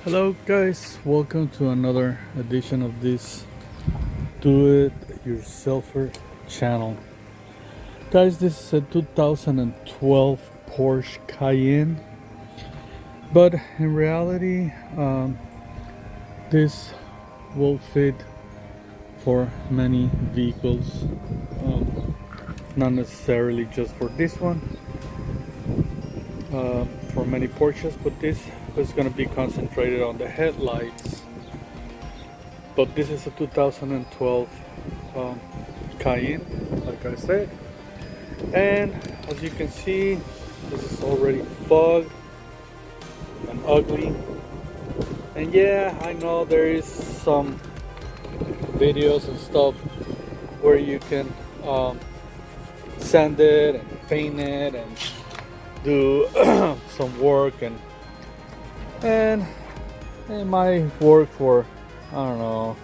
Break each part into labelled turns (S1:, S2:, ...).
S1: Hello guys, welcome to another edition of this Do It Yourselfer channel. Guys, this is a 2012 Porsche Cayenne, but in reality this will fit for many vehicles, not necessarily just for this one, for many Porsches, but this is going to be concentrated on the headlights. But this is a 2012 Cayenne, like I said, and as you can see, this is already fogged and ugly. And yeah, I know there is some videos and stuff where you can sand it and paint it and do some work, and it might work for, I don't know,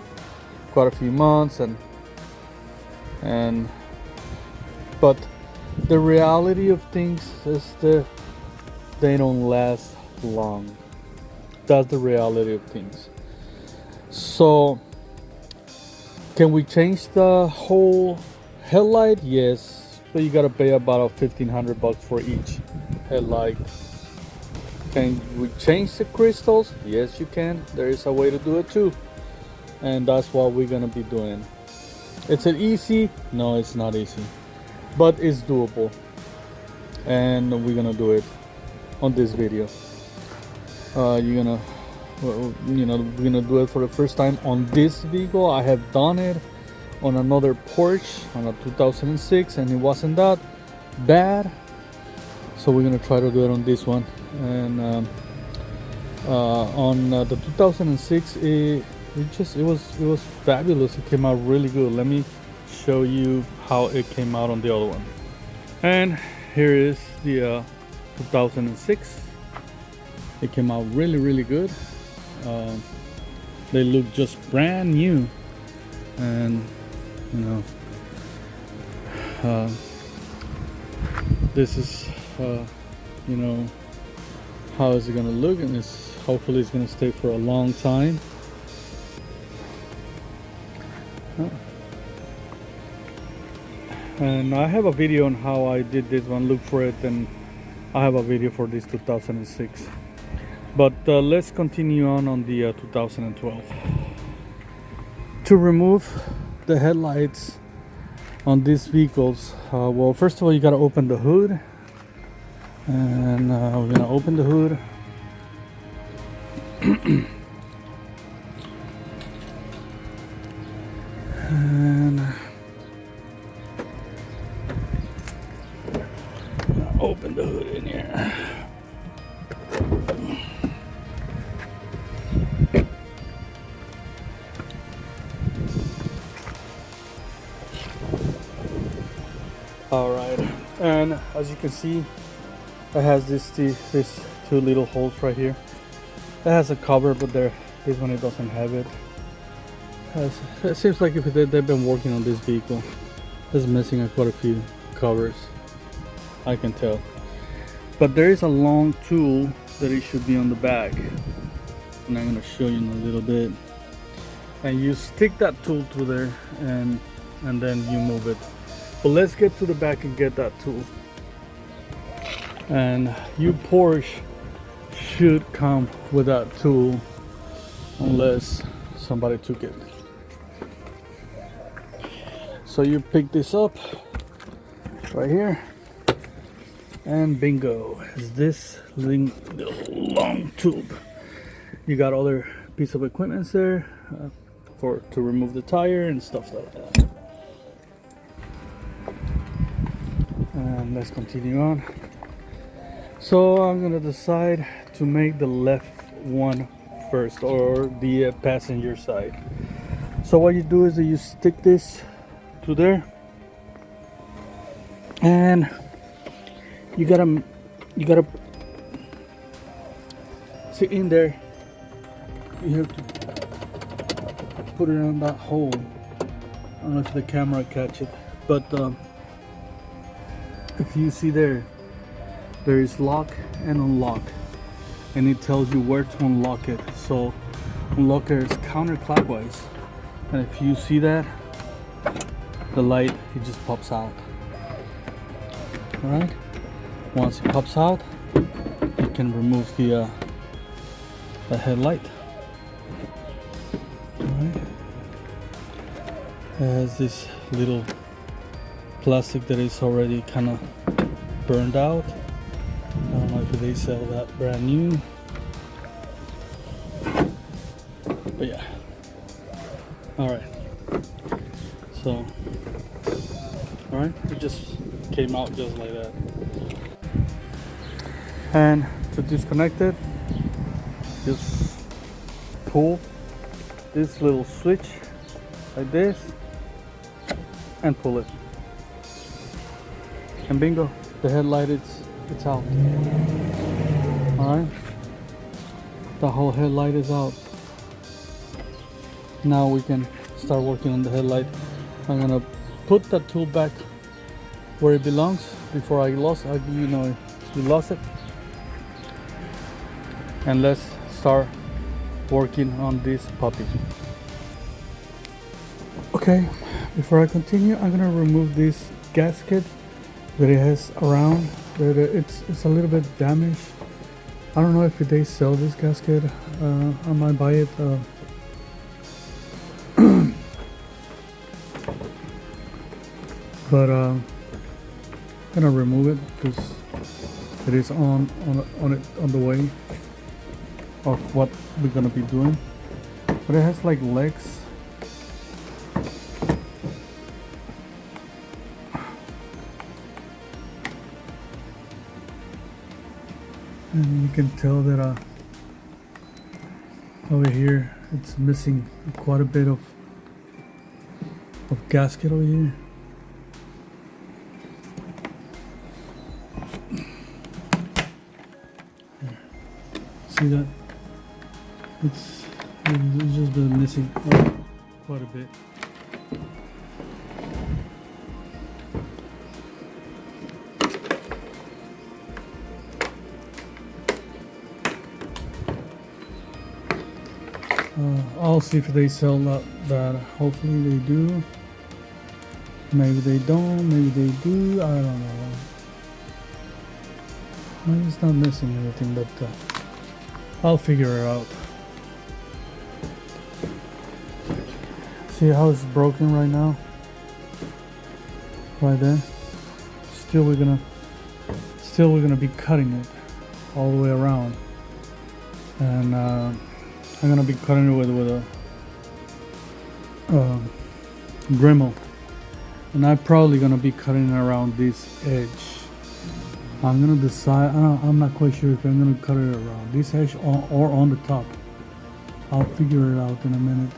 S1: quite a few months, and but the reality of things is that they don't last long. That's the reality of things. So can we change the whole headlight? Yes, but you gotta pay about $1,500 for each headlight. Can we change the crystals? Yes, you can. There is a way to do it too, and that's what we're gonna be doing. Is it easy? No, it's not easy, but it's doable, and we're gonna do it on this video. We're gonna do it for the first time on this vehicle. I have done it on another Porsche, on a 2006, and it wasn't that bad, so we're gonna try to do it on this one. And on the 2006, it was fabulous. It came out really good. Let me show you how it came out on the other one. And here is the 2006. It came out really good. They look just brand new, and this is how is it gonna look, and hopefully it's gonna stay for a long time. And I have a video on how I did this one. Look for it, and I have a video for this 2006. But let's continue on the 2012. To remove the headlights on these vehicles, well, first of all, you gotta open the hood. And we're gonna open the hood. And open the hood in here. All right, and as you can see, it has this two little holes right here. It has a cover, but this one it doesn't have it. It seems like if they've been working on this vehicle, it's missing quite a few covers, I can tell. But there is a long tool that it should be on the back, and I'm gonna show you in a little bit. And you stick that tool through there, and then you move it. But let's get to the back and get that tool. And you Porsche should come with that tool, unless somebody took it. So you pick this up right here, and bingo, is this little long tube. You got other piece of equipment there to remove the tire and stuff like that. And let's continue on. So I'm gonna decide to make the left one first, or the passenger side. So what you do is that you stick this to there, and you gotta sit in there. You have to put it on that hole. I don't know if the camera catch it, but if you see there is lock and unlock. and it tells you where to unlock it. So unlock it is counterclockwise, and if you see that, the light, it just pops out. All right, once it pops out, you can remove the headlight. All right, it has this little plastic that is already kind of burned out. I don't know if they sell that brand new, but yeah. All right, so all right, it just came out just like that. And to disconnect it, just pull this little switch like this and pull it, and bingo, the headlight it's out. All right, the whole headlight is out. Now we can start working on the headlight. I'm gonna put that tool back where it belongs before we lost it. And let's start working on this puppy. Okay, before I continue, I'm gonna remove this gasket that it has around. It's a little bit damaged. I don't know if they sell this gasket. I might buy it. But I'm gonna remove it because it is on the way of what we're gonna be doing. But it has like legs. And you can tell that over here it's missing quite a bit of gasket over here. See that? It's just been missing quite a bit. I'll see if they sell that. Hopefully they do. Maybe they don't. Maybe they do. I don't know. Maybe it's not missing anything, but I'll figure it out. See how it's broken right now? Right there. Still we're gonna be cutting it all the way around, and I'm gonna be cutting it with a Dremel, and I'm probably gonna be cutting around this edge. I'm gonna decide. I'm not quite sure if I'm gonna cut it around this edge or on the top. I'll figure it out in a minute.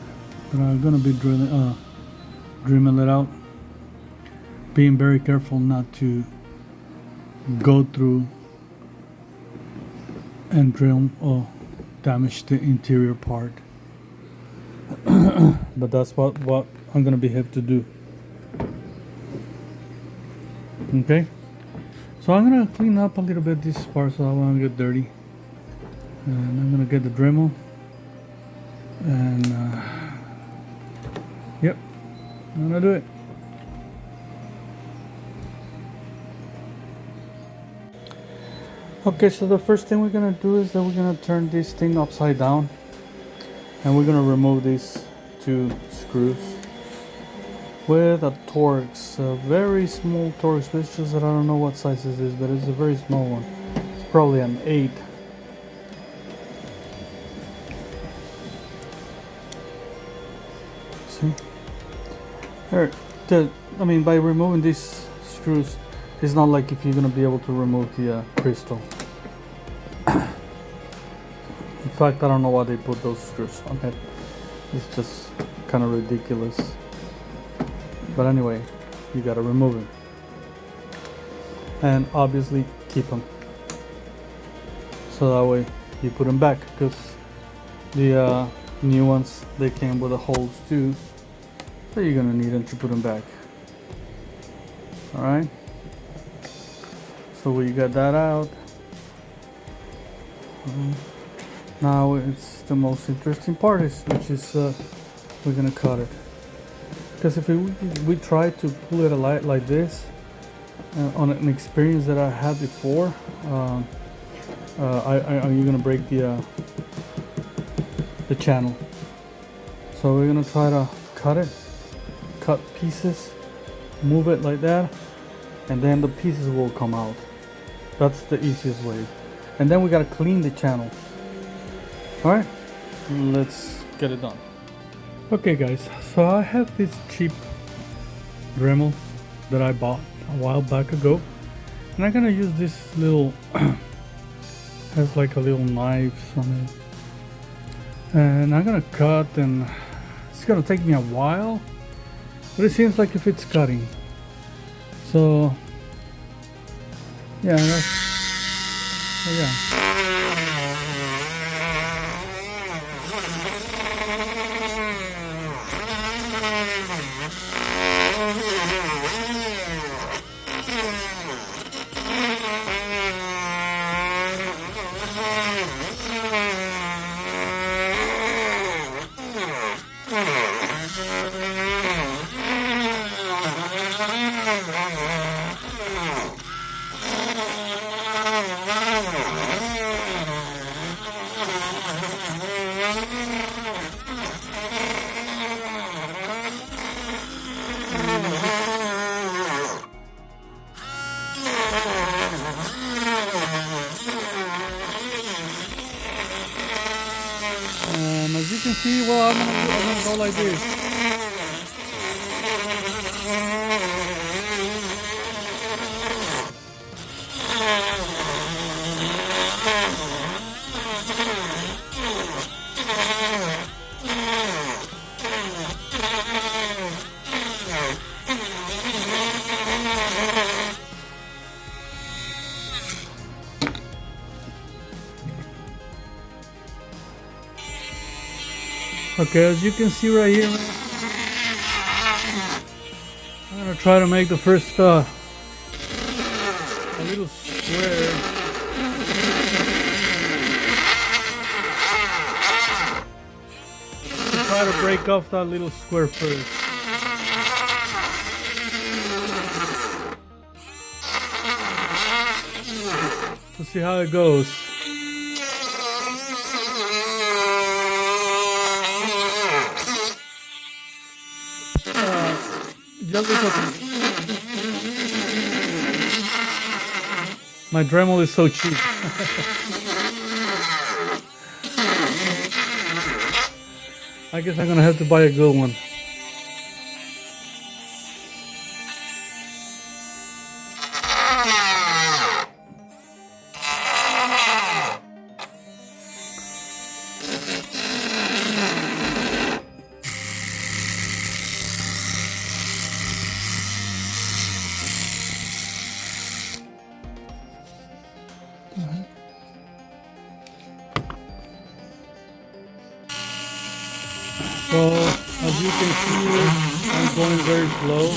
S1: But I'm gonna be drilling it out. Being very careful not to go through and drill or damage the interior part. But that's what I'm gonna be have to do. Okay. So I'm gonna clean up a little bit this part so I won't get dirty, and I'm gonna get the Dremel, and yep, I'm gonna do it. Okay, so the first thing we're gonna do is that we're gonna turn this thing upside down, and we're gonna remove these two screws with a Torx, a very small Torx. It's just that I don't know what size this is, but it's a very small one. It's probably an 8. See? Here, I mean, by removing these screws, it's not like if you're gonna be able to remove the crystal. In fact, I don't know why they put those screws on it. It's just kind of ridiculous. But anyway, you gotta remove them, and obviously keep them, so that way you put them back, because the new ones, they came with the holes too, so you're gonna need them to put them back. All right, so we got that out. Now it's the most interesting part, which is we're gonna cut it. Because if we try to pull it a light like this, on an experience that I had before, you're gonna break the channel. So we're gonna try to cut pieces, move it like that, and then the pieces will come out. That's the easiest way. And then we gotta clean the channel. All right, let's get it done. Okay guys, so I have this cheap Dremel that I bought a while back ago, and I'm gonna use this little has like a little knife on it, and I'm gonna cut, and it's gonna take me a while, but it seems like if it's cutting. So yeah, yeah. As you can see, well, I'm gonna go like this. Okay, as you can see right here, I'm gonna try to make the first a little square. Try to break off that little square first. To see how it goes. My Dremel is so cheap. I guess I'm gonna have to buy a good one. So, as you can see, I'm going very slow.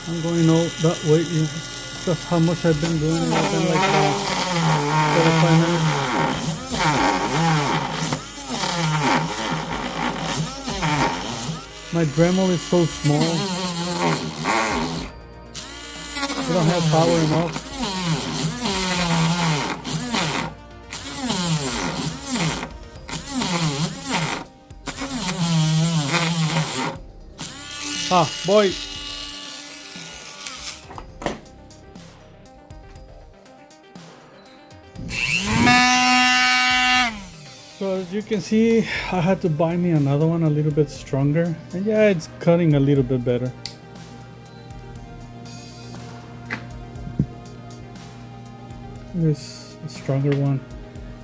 S1: I'm going out that way. That's how much I've been doing it. I've been like 45 minutes. My Dremel is so small. I don't have power enough. Ah, boy. So as you can see, I had to buy me another one a little bit stronger, and yeah, it's cutting a little bit better. This a stronger one.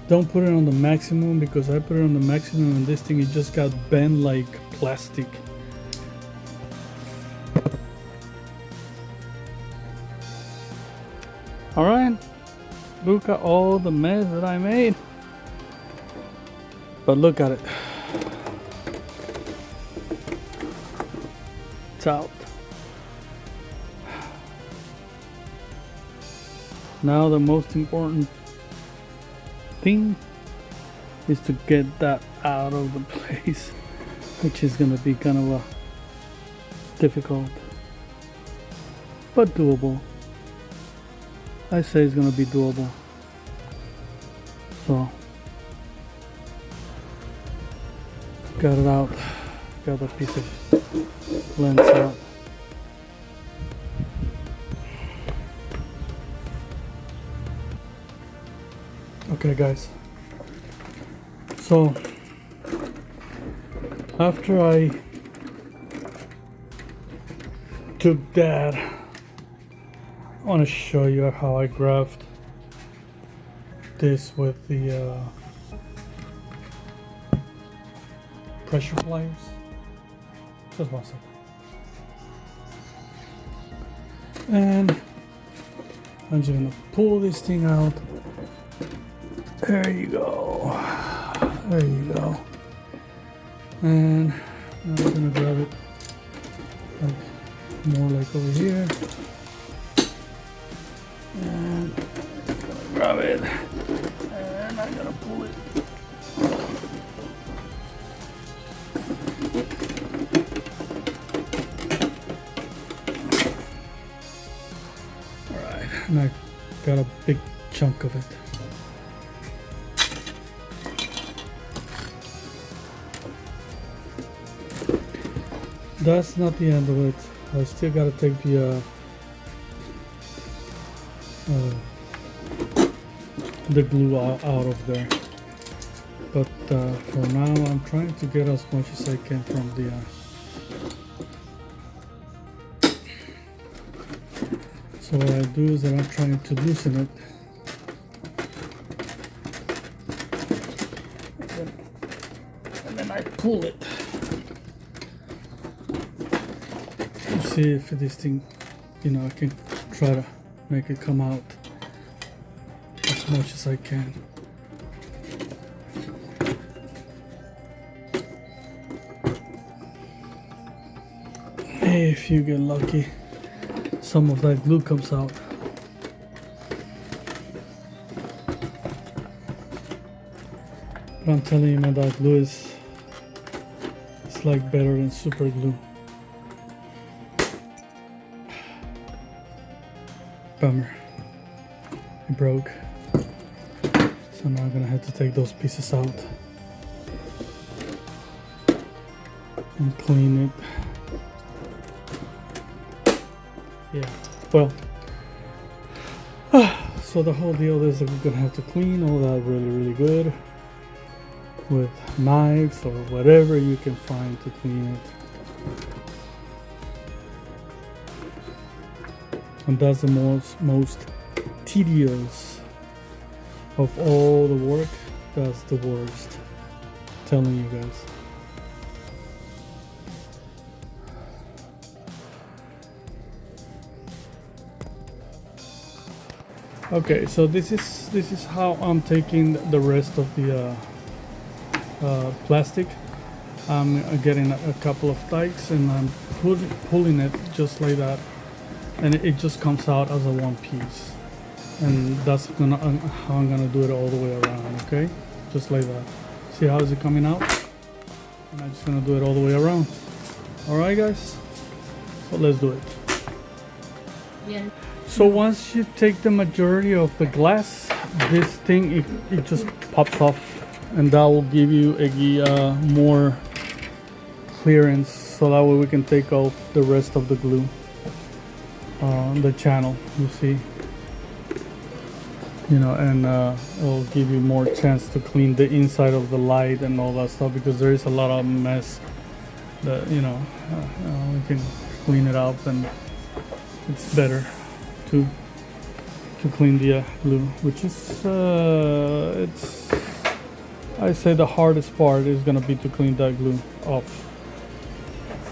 S1: Don't put it on the maximum, because I put it on the maximum and this thing, it just got bent like plastic. Alright, look at all the mess that I made. But look at it. It's out. Now the most important thing is to get that out of the place, which is gonna be kind of a difficult but doable. I say it's gonna be doable. So got it out, got a piece of lens out. Okay guys, so after I took that, I want to show you how I graphed this with the pressure pliers. Just 1 second. And I'm just gonna pull this thing out. There you go. There you go. And I'm gonna grab it like more like over here. And I'm just gonna grab it. And I'm gonna pull it. Alright, and I got a big chunk of it. That's not the end of it. I still gotta take the glue out of there. But for now, I'm trying to get as much as I can from the. So what I do is that I'm trying to loosen it. And then I pull it. See if this thing, you know, I can try to make it come out as much as I can. If you get lucky, some of that glue comes out. But I'm telling you, man, that glue is, it's like better than super glue. Bummer, it broke. So now I'm gonna have to take those pieces out and clean it. Yeah, well, so the whole deal is that we're gonna have to clean all that really good with knives or whatever you can find to clean it. And that's the most tedious of all the work. That's the worst. I'm telling you guys. Okay, so this is how I'm taking the rest of the plastic. I'm getting a couple of dikes and I'm pulling it just like that. And it just comes out as a one piece, and that's how I'm gonna do it all the way around. Okay, just like that. See how is it coming out? And I'm just gonna do it all the way around. All right, guys. So let's do it. Yeah. So once you take the majority of the glass, this thing it just pops off, and that will give you a more clearance, so that way we can take off the rest of the glue. The channel, you see, you know, and it'll give you more chance to clean the inside of the light and all that stuff, because there is a lot of mess that, you know, we can clean it up, and it's better to clean the glue, which is it's, I say the hardest part is gonna be to clean that glue off.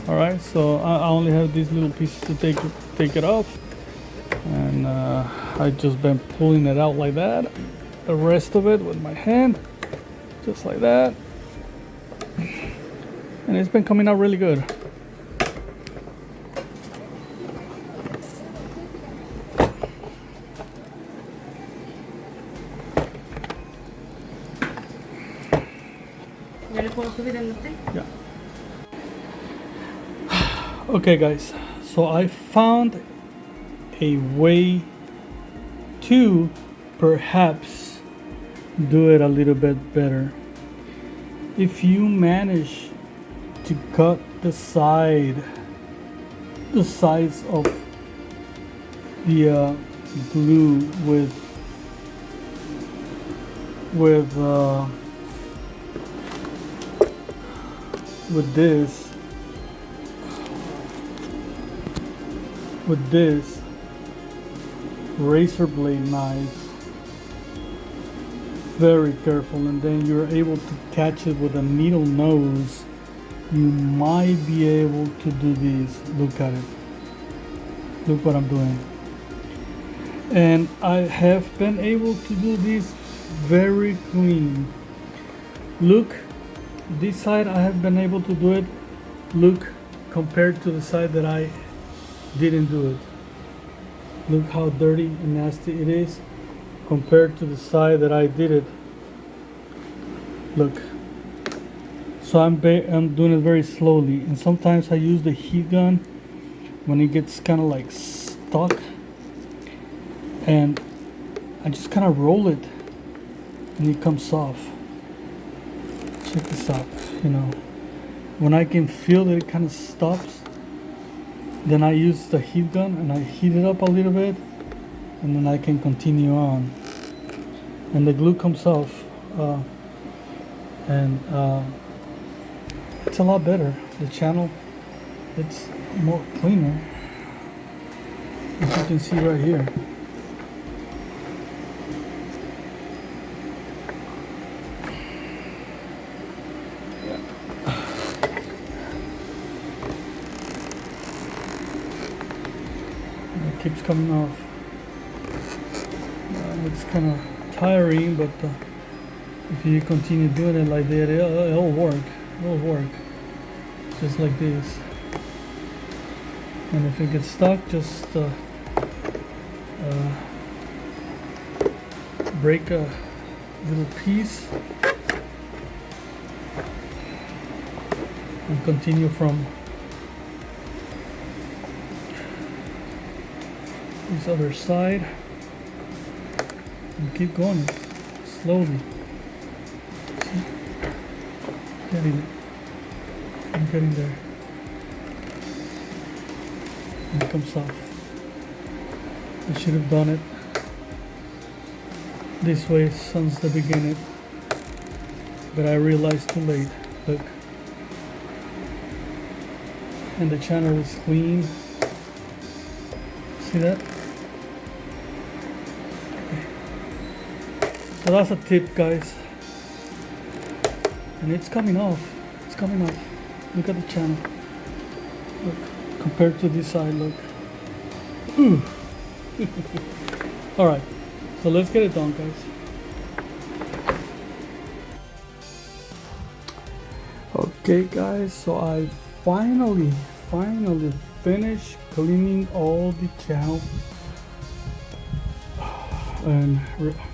S1: All right, so I only have these little pieces to take it off, and I just been pulling it out like that. The rest of it with my hand, just like that, and it's been coming out really good.
S2: ¿Ya le puedo subir el norte?
S1: Yeah. Okay guys, so I found a way to perhaps do it a little bit better. If you manage to cut the sides of the glue with this razor blade knife, very careful, and then you're able to catch it with a needle nose, you might be able to do this. Look at it. Look what I'm doing. And I have been able to do this very clean. Look, this side I have been able to do it. Look, compared to the side that I didn't do it. Look how dirty and nasty it is compared to the side that I did it. Look. So I'm doing it very slowly, and sometimes I use the heat gun when it gets kind of like stuck, and I just kind of roll it and it comes off. Check this out. You know, when I can feel that it kind of stops, then I use the heat gun and I heat it up a little bit, and then I can continue on, and the glue comes off, and it's a lot better. The channel, it's more cleaner, as you can see right here. It keeps coming off. It's kind of tiring, but if you continue doing it like that, it'll work. It'll work just like this. And if it gets stuck, just break a little piece and continue from this other side and keep going slowly. See? Getting it. I'm getting there. And it comes off. I should have done it this way since the beginning, but I realized too late. Look. And the channel is clean. See that? Okay. So that's a tip, guys. And it's coming off. It's coming off. Look at the channel. Look. Compared to this side, look. Ooh. Alright. So let's get it done, guys. Okay, guys. So I finally finished cleaning all the channel and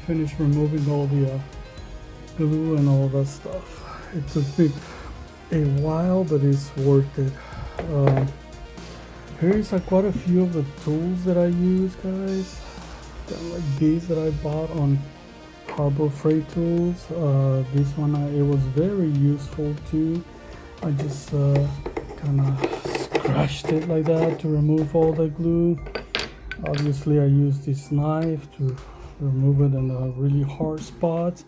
S1: finished removing all the glue and all that stuff. It took me a while, but it's worth it. Here's quite a few of the tools that I use, guys. Like these that I bought on Harbor Freight Tools. This one it was very useful too. I just kind of scratched it like that to remove all the glue. Obviously I use this knife to remove it in the really hard spots,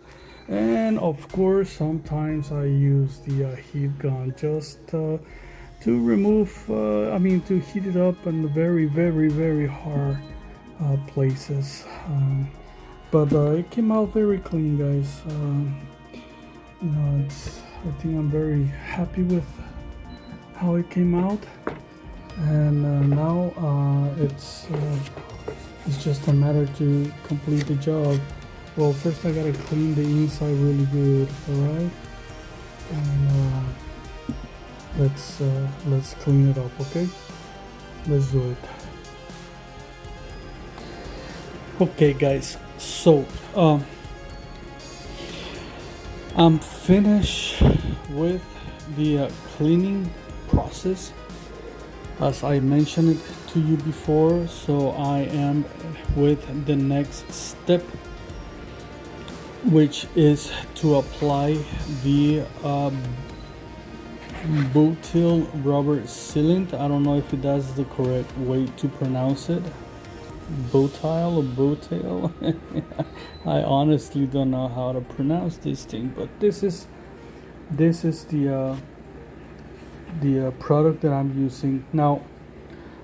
S1: and of course sometimes I use the heat gun just to remove to heat it up in the very hard places, but it came out very clean, guys. I think I'm very happy with how it came out, and now it's just a matter to complete the job. Well, first I gotta clean the inside really good, alright? And let's clean it up, okay? Let's do it. Okay, guys, so I'm finished with the cleaning process, as I mentioned it to you before. So I am with the next step, which is to apply the butyl rubber sealant. I don't know if that's the correct way to pronounce it. Butyl or butyl. I honestly don't know how to pronounce this thing, but this is the product that I'm using now.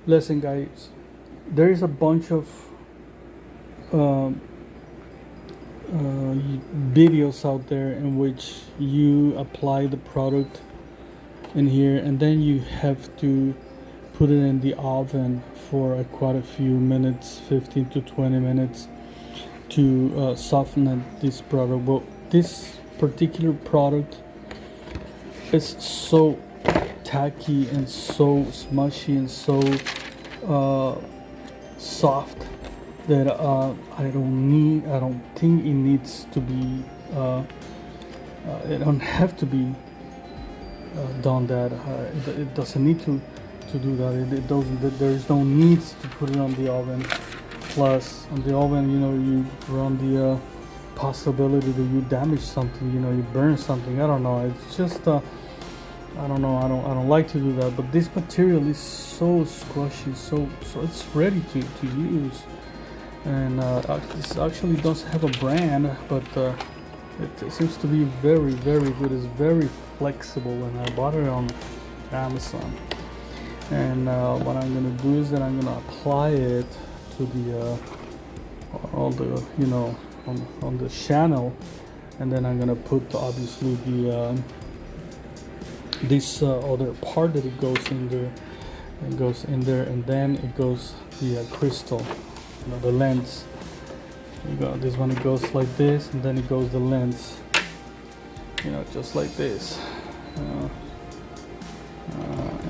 S1: Listen, guys, there is a bunch of videos out there in which you apply the product in here, and then you have to put it in the oven for quite a few minutes, 15 to 20 minutes, to soften this product. But this particular product is so tacky and so smushy and so soft that I don't think it needs to be it don't have to be done that. It doesn't need to do that. It doesn't. There's no need to put it on the oven. Plus, on the oven, you run the possibility that you damage something. You burn something. I don't know. It's just I don't know. I don't like to do that. But this material is so squishy, so it's ready to use. And this actually does have a brand, but it seems to be very, very good. It's very flexible, and I bought it on Amazon. And what I'm gonna do is that I'm gonna apply it to the all the on the channel, and then I'm gonna put obviously the this other part that it goes in there. It goes in there, and then it goes the crystal, the lens. You got this one. It goes like this, and then it goes the lens. Just like this.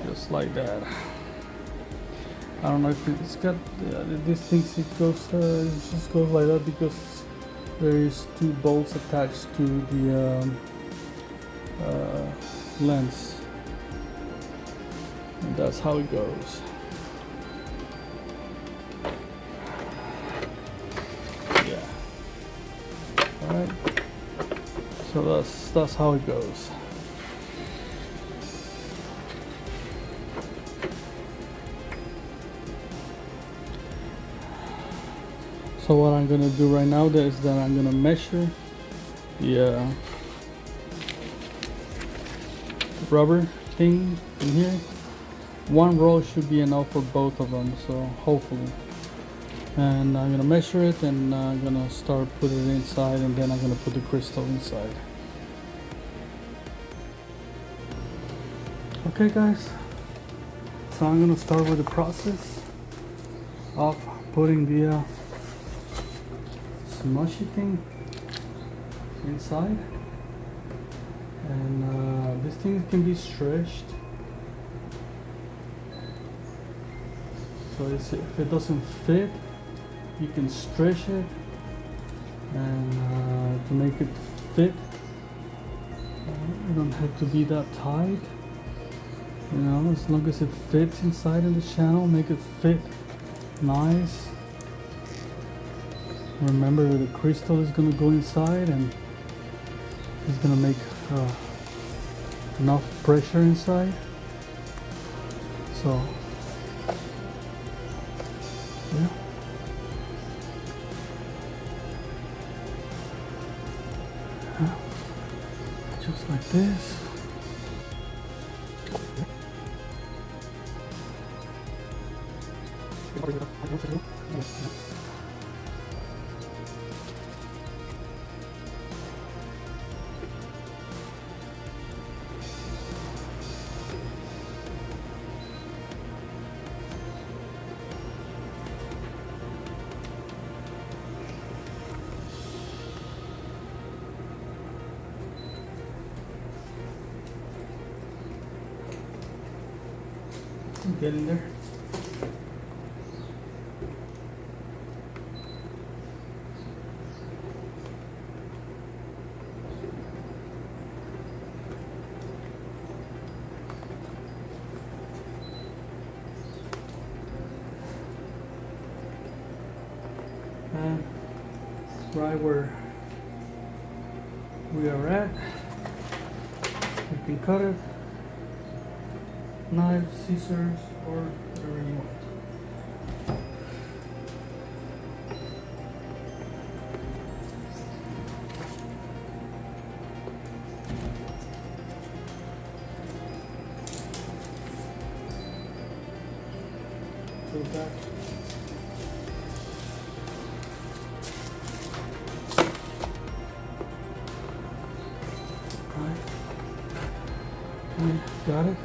S1: Just like that. I don't know if it's got these things. It just goes like that because there is 2 bolts attached to the lens, and that's how it goes. Yeah. All right. So that's how it goes. So what I'm gonna do right now is that I'm gonna measure the rubber thing in here. 1 roll should be enough for both of them, so hopefully. And I'm gonna measure it, and I'm gonna start putting it inside, and then I'm gonna put the crystal inside. Okay, guys. So I'm gonna start with the process of putting the mushy thing inside, and this thing can be stretched, so if it doesn't fit, you can stretch it, and to make it fit, you don't have to be that tight, as long as it fits inside of the channel, make it fit nice. Remember that the crystal is going to go inside, and it's going to make enough pressure inside. So, yeah. Just like this. Get in there. right where we are at. You can cut it, knives, scissors, or whatever you want. To the back. Got it.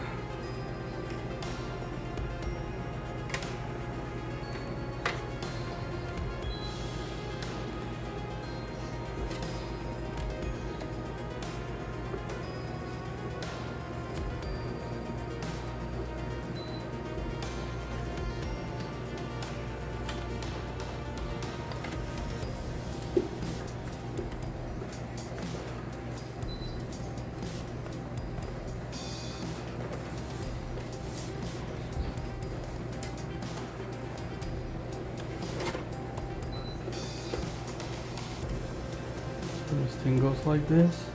S1: This thing goes like this,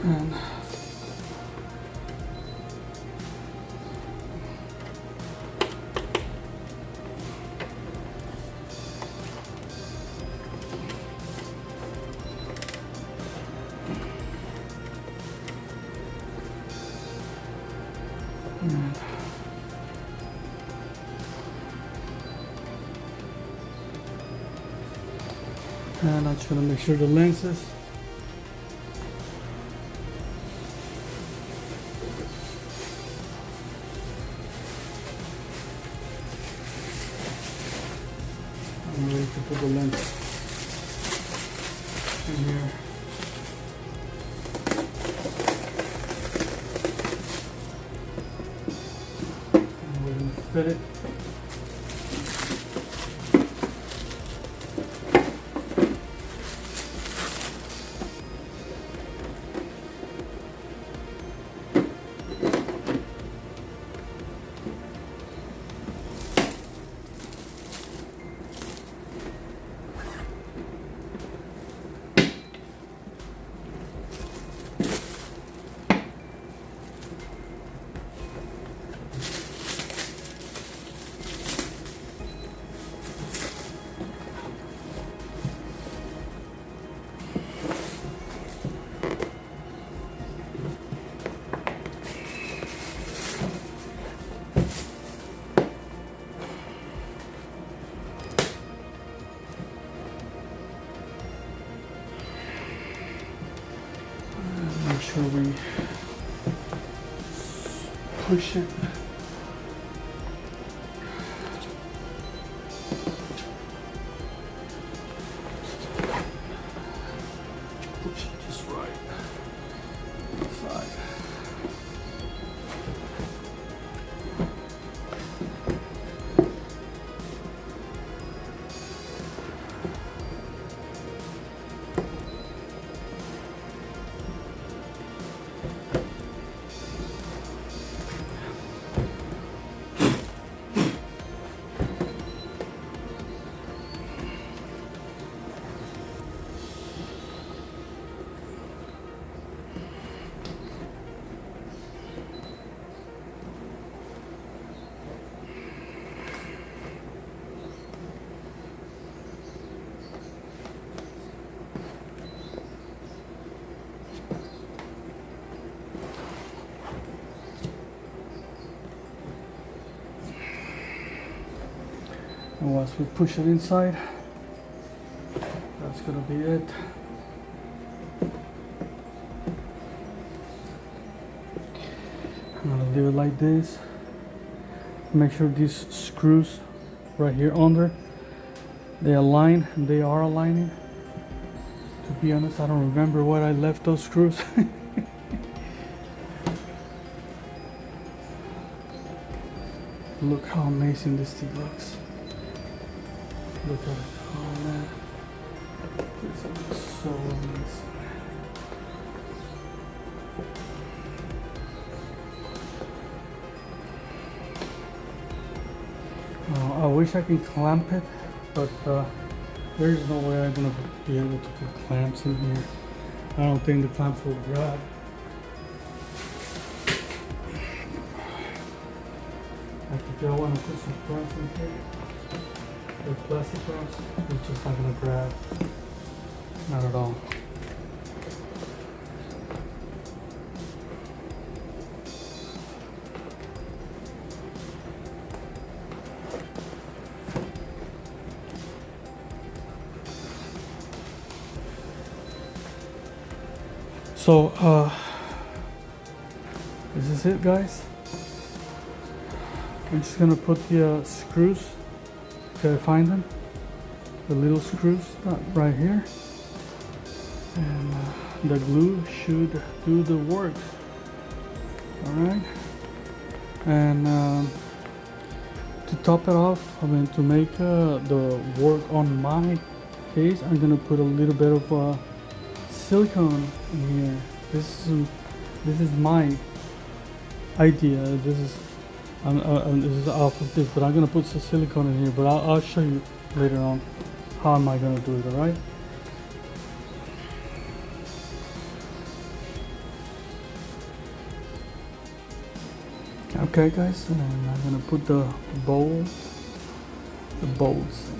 S1: and I'm just gonna make sure the lenses I'm ready to put the lens in here. And we're gonna fit it. Make sure we push it. Push it just right inside. And once we push it inside, that's gonna be it. I'm gonna leave it like this. Make sure these screws right here under, they align, and they are aligning. To be honest, I don't remember where I left those screws. Look how amazing this thing looks. Look at it. Oh man. This looks so amazing. I wish I could clamp it but there is no way I'm gonna be able to put clamps in here. I don't think the clamps will grab. Like if y'all want to put some clamps in here, they're plastic clamps, it's just not gonna grab. Not at all. So this is it, guys. I'm just gonna put the screws, if I find them, the little screws right here, and the glue should do the work. All right, and to top it off, I mean to make the work on my face, I'm gonna put a little bit of silicone in here. This is my idea. This is off of this, but I'm gonna put some silicone in here. But I'll show you later on how am I gonna do it. All right. Okay, guys, and I'm gonna put the bolts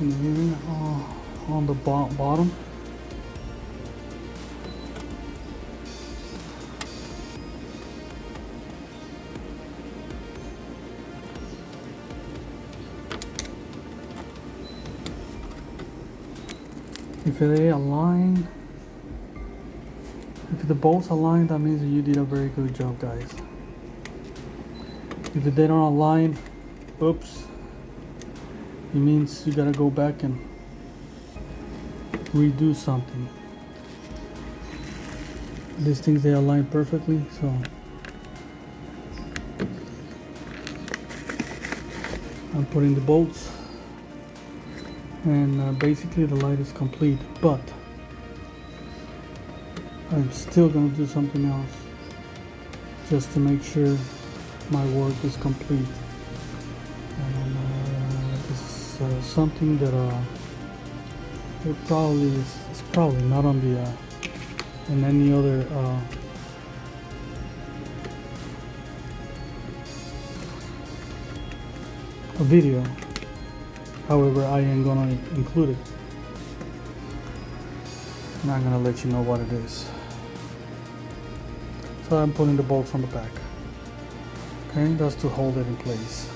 S1: in here on the bottom. If they align, if the bolts align, that means you did a very good job, guys. If they don't align, oops, it means you gotta go back and redo something. These things, they align perfectly, so I'm putting the bolts, and basically the light is complete, but I'm still gonna do something else just to make sure my work is complete. And this is something that it probably is, it's probably not on the in any other video. However, I am gonna include it, and I'm gonna let you know what it is. So I'm putting the bolts on the back. Okay, that's to hold it in place.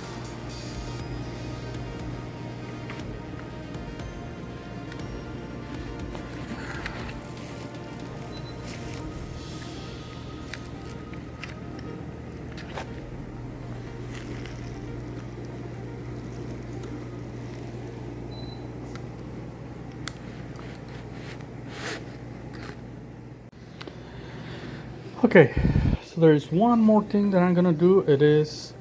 S1: Okay, so there's one more thing that I'm gonna do. It is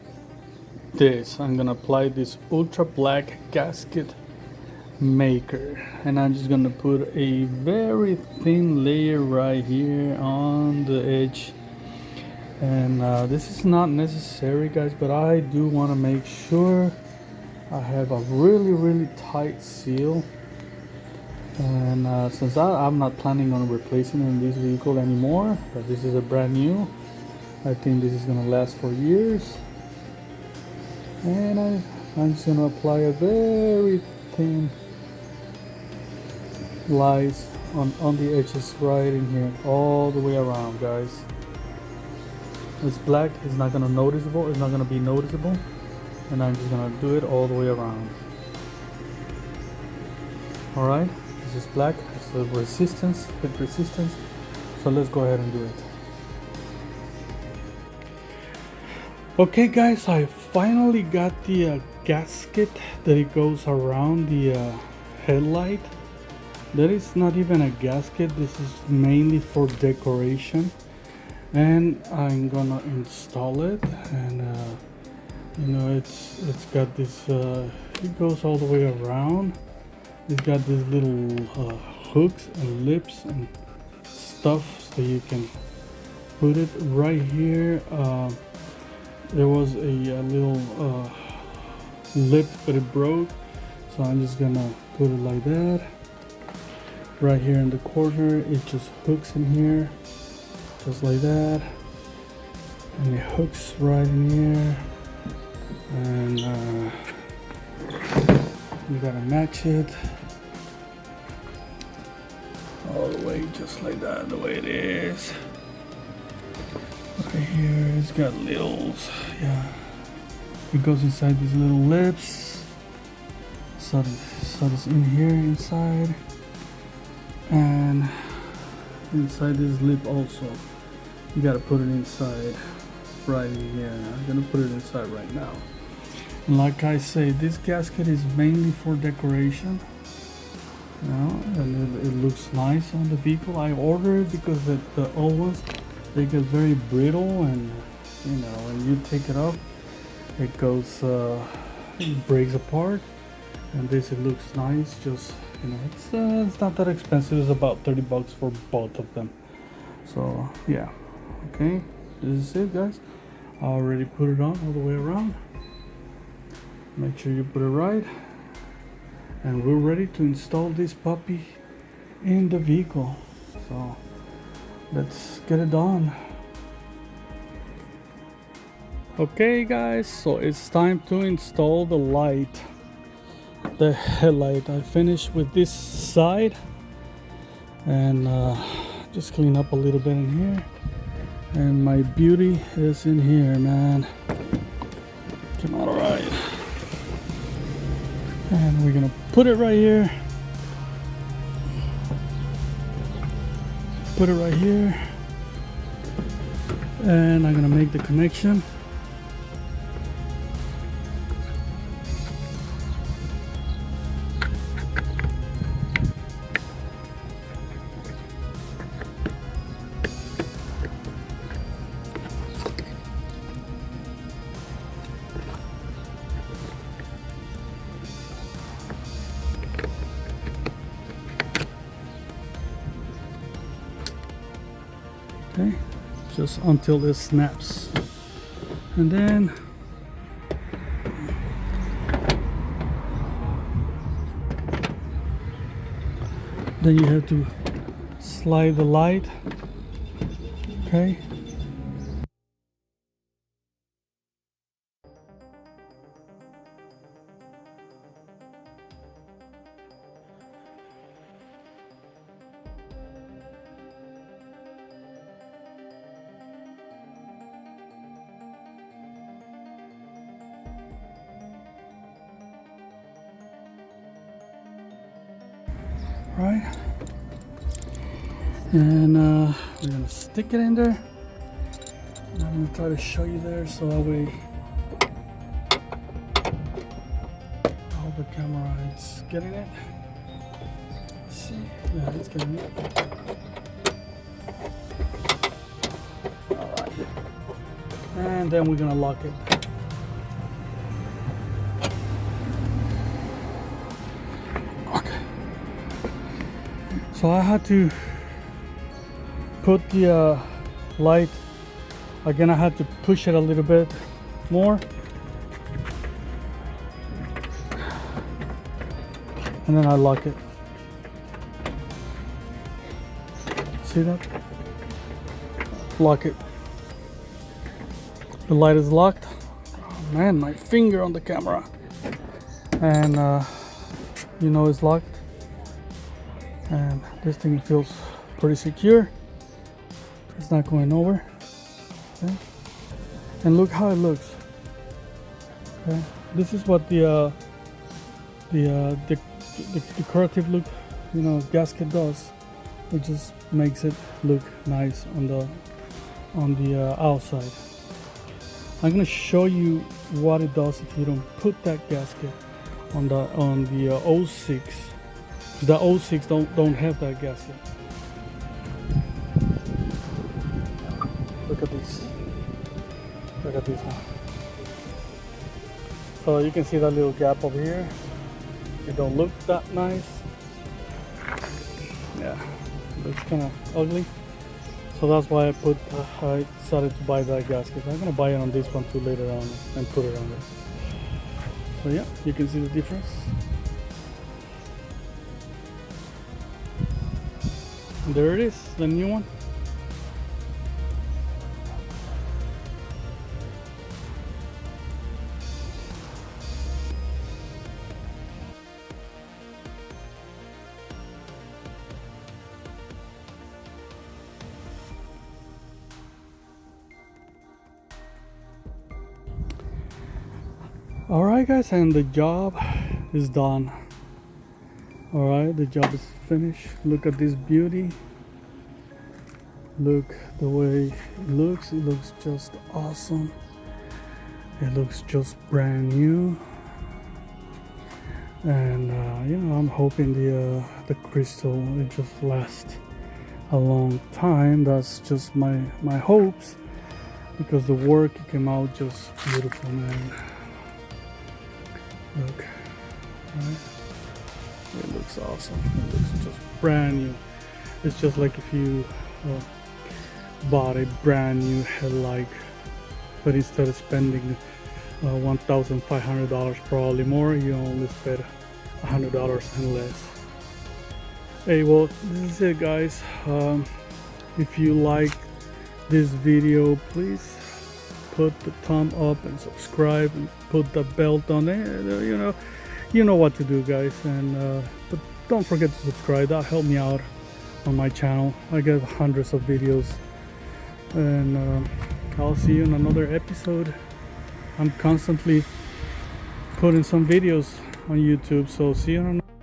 S1: this. I'm gonna apply this ultra black gasket maker, and I'm just gonna put a very thin layer right here on the edge. And this is not necessary, guys, but I do want to make sure I have a really tight seal. And since I'm not planning on replacing in this vehicle anymore, but this is a brand new, I think this is gonna last for years. And I'm just gonna apply a very thin lies on the edges right in here, all the way around, guys. It's black, it's not gonna be noticeable, and I'm just gonna do it all the way around. All right. This is black, it's a resistance, good resistance. So let's go ahead and do it. Okay, guys, I finally got the gasket that it goes around the headlight. That is not even a gasket. This is mainly for decoration, and I'm gonna install it. And you know, it's got this. It goes all the way around. It's got these little hooks and lips and stuff, so you can put it right here. There was a little lip, but it broke, so I'm just gonna put it like that. Right here in the corner, it just hooks in here, just like that, and it hooks right in here, and you gotta match it all the way, just like that, the way it is. Right here, it's got littles, yeah. It goes inside these little lips, so it's in here inside, and inside this lip also. You gotta put it inside, right in here. I'm gonna put it inside right now. And like I say, this gasket is mainly for decoration, you know, and it looks nice on the vehicle. I ordered it because the old ones, they get very brittle, and you know, when you take it off, it goes, it breaks apart. And this, it looks nice. Just, you know, it's not that expensive. It's about 30 bucks for both of them. So yeah, okay, this is it, guys. I already put it on all the way around. Make sure you put it right, and we're ready to install this puppy in the vehicle. So let's get it done. Okay guys, so it's time to install the light, the headlight. I finished with this side, and just clean up a little bit in here, and my beauty is in here, man. Came out all right. And we're gonna put it right here, put it right here, and I'm gonna make the connection. Okay, just until this snaps, and then you have to slide the light. Okay, right, and we're gonna stick it in there. And I'm gonna try to show you there, so that way I hope the camera is getting it. Let's see, yeah, it's getting it. All right, and then we're gonna lock it. So I had to put the light, again I had to push it a little bit more, and then I lock it. See that? Lock it. The light is locked. Oh man, my finger on the camera. And you know it's locked. And this thing feels pretty secure. It's not going nowhere. Okay. And look how it looks. Okay. This is what the decorative look, you know, gasket does. It just makes it look nice on the outside. I'm gonna show you what it does if you don't put that gasket on the 06. The 06 don't have that gasket. Look at this. Look at this now. So you can see that little gap over here. It don't look that nice. Yeah, it looks kind of ugly. So that's why I decided to buy that gasket. I'm gonna buy it on this one too later on and put it on there. So yeah, you can see the difference. there it is, the new one. Alright guys, and the job is done. Alright, the job is finished. Look at this beauty. Look the way it looks just awesome. It looks just brand new. And you know, I'm hoping the crystal it just lasts a long time. That's just my hopes, because the work came out just beautiful, man. Look, right? It looks awesome. It looks just brand new. It's just like if you bought a brand new headlight, but instead of spending $1,500, probably more, you only spend $100 and less. Hey, well, this is it, guys. If you like this video, please put the thumb up and subscribe and put the belt on it. You know what to do, guys. And but don't forget to subscribe. That help me out on my channel. I get hundreds of videos, and I'll see you in another episode. I'm constantly putting some videos on YouTube, so see you in another